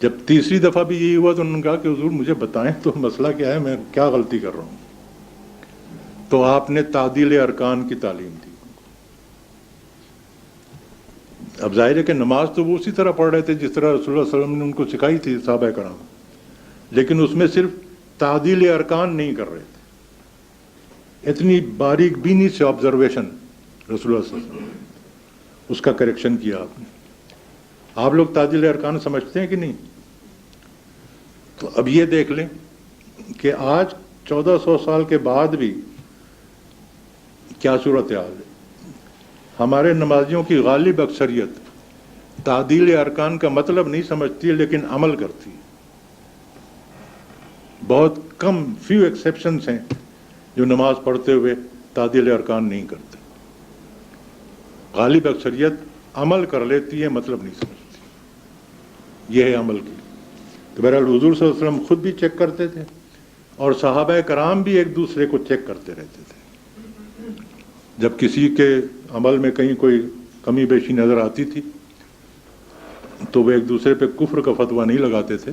جب تیسری دفعہ بھی یہی ہوا تو انہوں نے کہا کہ حضور مجھے بتائیں تو مسئلہ کیا ہے, میں کیا غلطی کر رہا ہوں. تو آپ نے تعدیل ارکان کی تعلیم دی. اب ظاہر ہے کہ نماز تو وہ اسی طرح پڑھ رہے تھے جس طرح رسول اللہ صلی اللہ علیہ وسلم نے ان کو سکھائی تھی صحابہ کرام, لیکن اس میں صرف تعدیل ارکان نہیں کر رہے تھے. اتنی باریک بینی سے آبزرویشن رسول اللہ صلی اللہ علیہ وسلم, اس کا کریکشن کیا آپ نے. آپ لوگ تعدیل ارکان سمجھتے ہیں کہ نہیں؟ تو اب یہ دیکھ لیں کہ آج 1400 سال کے بعد بھی کیا صورتحال ہے. ہمارے نمازیوں کی غالب اکثریت تعدیل ارکان کا مطلب نہیں سمجھتی ہے لیکن عمل کرتی ہے. بہت کم فیو ایکسیپشنز ہیں جو نماز پڑھتے ہوئے تعدیل ارکان نہیں کرتے. غالب اکثریت عمل کر لیتی ہے, مطلب نہیں سمجھتی. یہ ہے عمل کی. تو بہرحال حضور صلی اللہ علیہ وسلم خود بھی چیک کرتے تھے اور صحابہ کرام بھی ایک دوسرے کو چیک کرتے رہتے تھے. جب کسی کے عمل میں کہیں کوئی کمی بیشی نظر آتی تھی تو وہ ایک دوسرے پہ کفر کا فتویٰ نہیں لگاتے تھے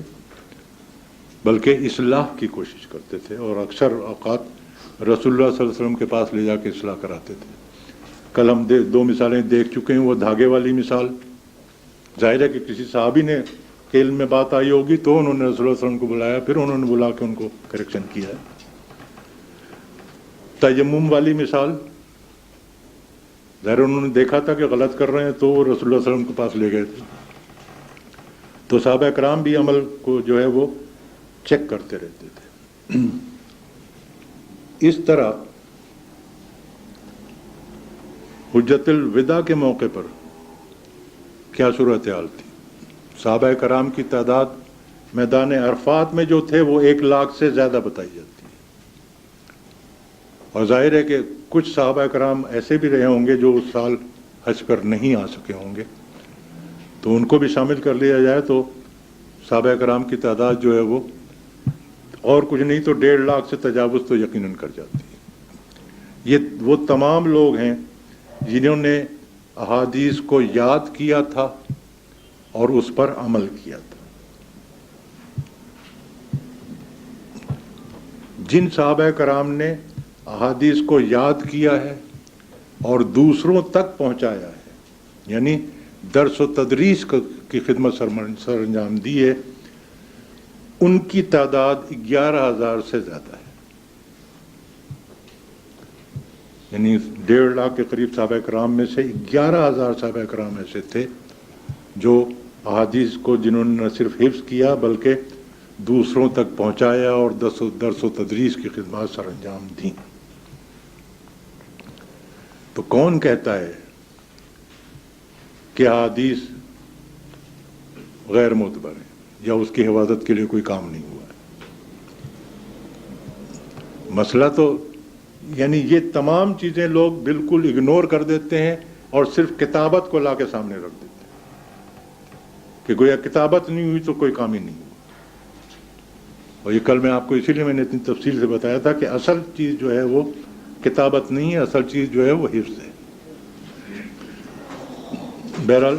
بلکہ اصلاح کی کوشش کرتے تھے, اور اکثر اوقات رسول اللہ صلی اللہ علیہ وسلم کے پاس لے جا کے اصلاح کراتے تھے. کل ہم 2 مثالیں دیکھ چکے ہیں. وہ دھاگے والی مثال, ظاہر ہے کہ کسی صحابی نے کے علم میں بات آئی ہوگی تو انہوں نے رسول اللہ صلی اللہ علیہ وسلم کو بلایا, پھر انہوں نے بلا کے ان کو کریکشن کیا ہے. تیمم والی مثال, ظاہر انہوں نے دیکھا تھا کہ غلط کر رہے ہیں تو وہ رسول اللہ صلی اللہ علیہ وسلم کے پاس لے گئے تھے. تو صحابہ کرام بھی عمل کو جو ہے وہ چیک کرتے رہتے تھے. اس طرح حجت الوداع کے موقع پر کیا صورتحال تھی. صحابہ کرام کی تعداد میدان عرفات میں جو تھے وہ 1 لاکھ سے زیادہ بتائی جاتی ہے, اور ظاہر ہے کہ کچھ صحابہ کرام ایسے بھی رہے ہوں گے جو اس سال حج پر نہیں آ سکے ہوں گے, تو ان کو بھی شامل کر لیا جائے تو صحابہ کرام کی تعداد جو ہے وہ اور کچھ نہیں تو 1.5 لاکھ سے تجاوز تو یقیناً کر جاتی ہے. یہ وہ تمام لوگ ہیں جنہوں نے احادیث کو یاد کیا تھا اور اس پر عمل کیا تھا. جن صحابہ کرام نے احادیث کو یاد کیا ہے اور دوسروں تک پہنچایا ہے, یعنی درس و تدریس کی خدمت سر انجام دی ہے, ان کی تعداد 11,000 سے زیادہ ہے. یعنی 1.5 لاکھ کے قریب صحابہ کرام میں سے 11,000 صحابہ کرام ایسے تھے جو احادیث کو جنہوں نے نہ صرف حفظ کیا بلکہ دوسروں تک پہنچایا اور درس و تدریس کی خدمات سر انجام دیں. تو کون کہتا ہے کہ احادیث غیر معتبر ہے یا اس کی حفاظت کے لیے کوئی کام نہیں ہوا ہے؟ مسئلہ تو یعنی یہ تمام چیزیں لوگ بالکل اگنور کر دیتے ہیں اور صرف کتابت کو لا کے سامنے رکھ دیتے ہیں کہ گویا کتابت نہیں ہوئی تو کوئی کام ہی نہیں ہوا. اور یہ کل میں آپ کو اسی لیے میں نے اتنی تفصیل سے بتایا تھا کہ اصل چیز جو ہے وہ کتابت نہیں ہے, اصل چیز جو ہے وہ حفظ ہے. بہرحال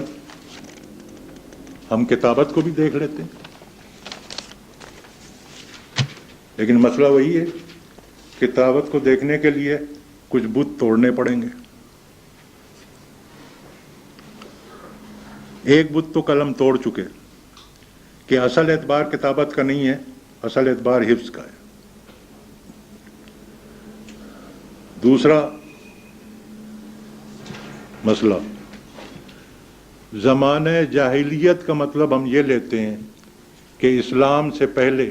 ہم کتابت کو بھی دیکھ لیتے ہیں, لیکن مسئلہ وہی ہے, کتابت کو دیکھنے کے لیے کچھ بت توڑنے پڑیں گے. ایک بت تو کل ہم توڑ چکے کہ اصل اعتبار کتابت کا نہیں ہے, اصل اعتبار حفظ کا ہے. دوسرا مسئلہ, زمانہ جاہلیت کا مطلب ہم یہ لیتے ہیں کہ اسلام سے پہلے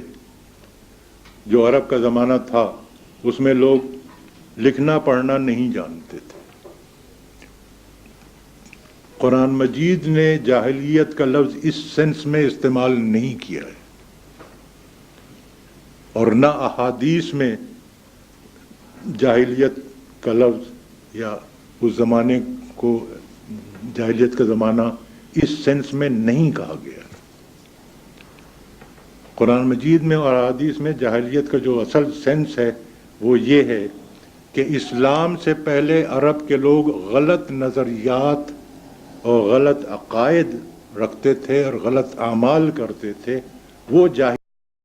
جو عرب کا زمانہ تھا اس میں لوگ لکھنا پڑھنا نہیں جانتے تھے. قرآن مجید نے جاہلیت کا لفظ اس سینس میں استعمال نہیں کیا ہے, اور نہ احادیث میں جاہلیت کا لفظ یا اس زمانے کو جاہلیت کا زمانہ اس سینس میں نہیں کہا گیا. قرآن مجید میں اور احادیث میں جاہلیت کا جو اصل سینس ہے وہ یہ ہے کہ اسلام سے پہلے عرب کے لوگ غلط نظریات اور غلط عقائد رکھتے تھے اور غلط اعمال کرتے تھے وہ ظاہر